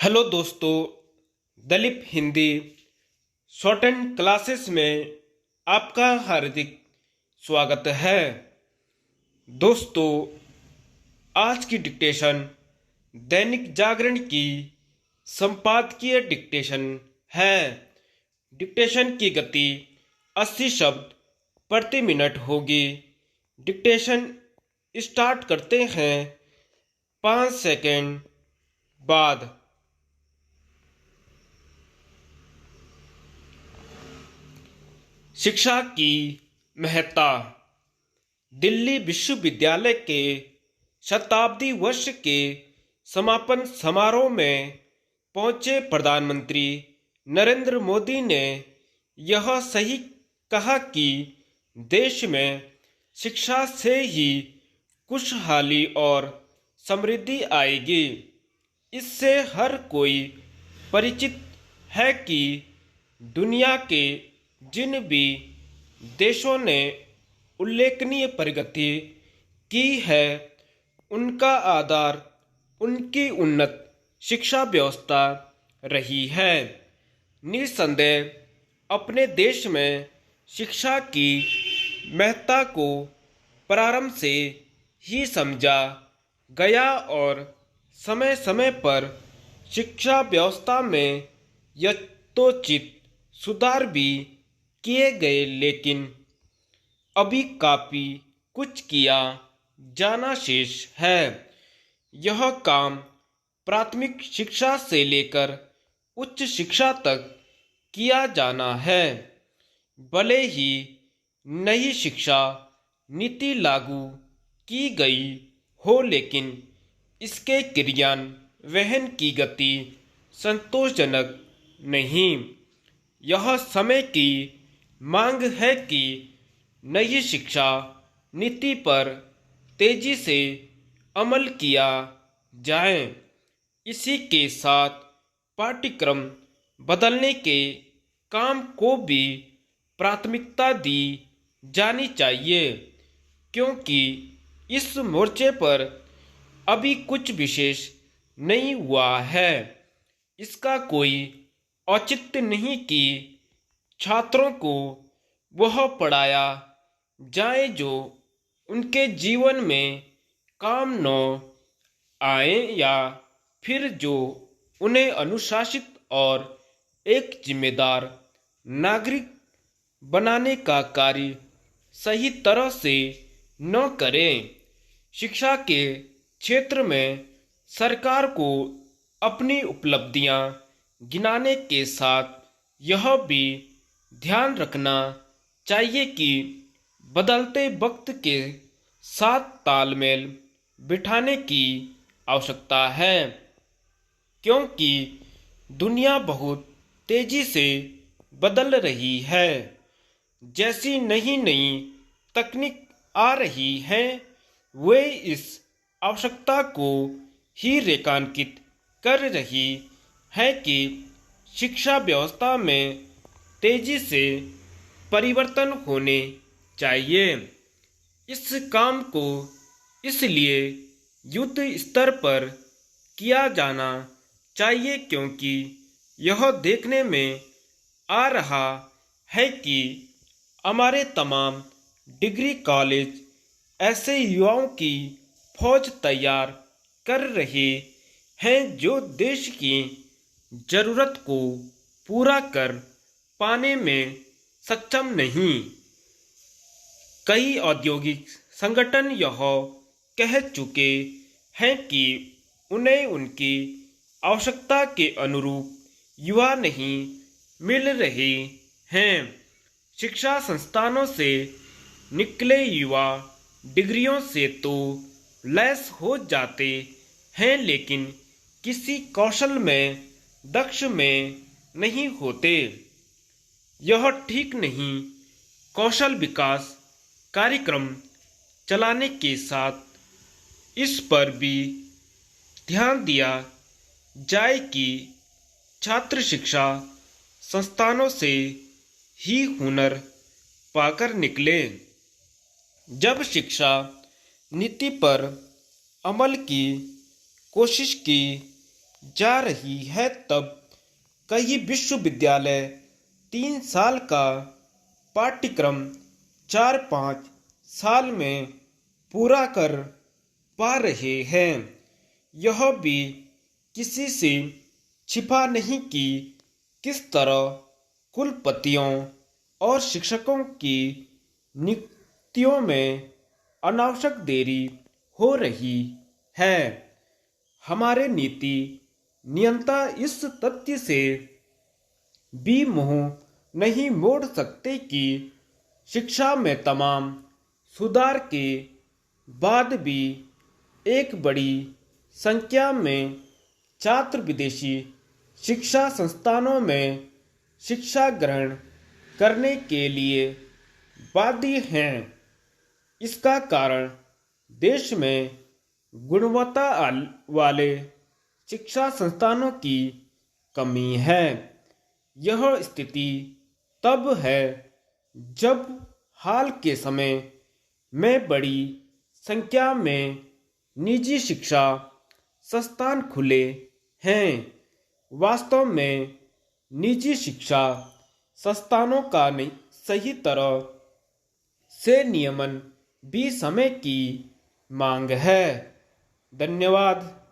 Hello दोस्तों, Dalip Hindi short and classes में आपका हार्दिक स्वागत है। दोस्तों, आज की डिक्टेशन दैनिक जागरण की संपादकीय डिक्टेशन है। डिक्टेशन की गति 80 शब्द प्रति मिनट होगी। डिक्टेशन स्टार्ट करते हैं 5 सेकंड बाद। शिक्षा की महत्ता। दिल्ली विश्वविद्यालय के शताब्दी वर्ष के समापन समारोह में पहुंचे प्रधानमंत्री नरेंद्र मोदी ने यह सही कहा कि देश में शिक्षा से ही खुशहाली और समृद्धि आएगी। इससे हर कोई परिचित है कि दुनिया के जिन भी देशों ने उल्लेखनीय प्रगति की है, उनका आधार उनकी उन्नत शिक्षा व्यवस्था रही है। निस्संदेह अपने देश में शिक्षा की महत्ता को प्रारंभ से ही समझा गया और समय समय पर शिक्षा व्यवस्था में यथोचित सुधार भी किए गए, लेकिन अभी काफी कुछ किया जाना शेष है। यह काम प्राथमिक शिक्षा से लेकर उच्च शिक्षा तक किया जाना है। भले ही नई शिक्षा नीति लागू की गई हो, लेकिन इसके क्रियान्वयन की गति संतोषजनक नहीं। यह समय की मांग है कि नई शिक्षा नीति पर तेजी से अमल किया जाए। इसी के साथ पाठ्यक्रम बदलने के काम को भी प्राथमिकता दी जानी चाहिए, क्योंकि इस मोर्चे पर अभी कुछ विशेष नहीं हुआ है। इसका कोई औचित्य नहीं कि छात्रों को वह पढ़ाया जाए जो उनके जीवन में काम न आए, या फिर जो उन्हें अनुशासित और एक जिम्मेदार नागरिक बनाने का कार्य सही तरह से न करें। शिक्षा के क्षेत्र में सरकार को अपनी उपलब्धियां गिनाने के साथ यह भी ध्यान रखना चाहिए कि बदलते वक्त के साथ तालमेल बिठाने की आवश्यकता है, क्योंकि दुनिया बहुत तेजी से बदल रही है। जैसी नई नई तकनीक आ रही है, वे इस आवश्यकता को ही रेखांकित कर रही है कि शिक्षा व्यवस्था में तेजी से परिवर्तन होने चाहिए। इस काम को इसलिए युद्ध स्तर पर किया जाना चाहिए, क्योंकि यह देखने में आ रहा है कि हमारे तमाम डिग्री कॉलेज ऐसे युवाओं की फौज तैयार कर रहे हैं जो देश की जरूरत को पूरा कर पाने में सक्षम नहीं। कई औद्योगिक संगठन यह कह चुके हैं कि उन्हें उनकी आवश्यकता के अनुरूप युवा नहीं मिल रहे हैं। शिक्षा संस्थानों से निकले युवा डिग्रियों से तो लैस हो जाते हैं, लेकिन किसी कौशल में दक्ष में नहीं होते। यह ठीक नहीं। कौशल विकास कार्यक्रम चलाने के साथ इस पर भी ध्यान दिया जाए कि छात्र शिक्षा संस्थानों से ही हुनर पाकर निकले। जब शिक्षा नीति पर अमल की कोशिश की जा रही है, तब कई विश्वविद्यालय 3 साल का पाठ्यक्रम 4-5 साल में पूरा कर पा रहे हैं। यह भी किसी से छिपा नहीं कि किस तरह कुलपतियों और शिक्षकों की नियुक्तियों में अनावश्यक देरी हो रही है। हमारे नीति नियंता इस तथ्य से भी मुंह नहीं मोड़ सकते कि शिक्षा में तमाम सुधार के बाद भी एक बड़ी संख्या में छात्र विदेशी शिक्षा संस्थानों में शिक्षा ग्रहण करने के लिए बाध्य हैं। इसका कारण देश में गुणवत्ता वाले शिक्षा संस्थानों की कमी है। यह स्थिति तब है जब हाल के समय में बड़ी संख्या में निजी शिक्षा संस्थान खुले हैं। वास्तव में निजी शिक्षा संस्थानों का सही तरह से नियमन भी समय की मांग है। धन्यवाद।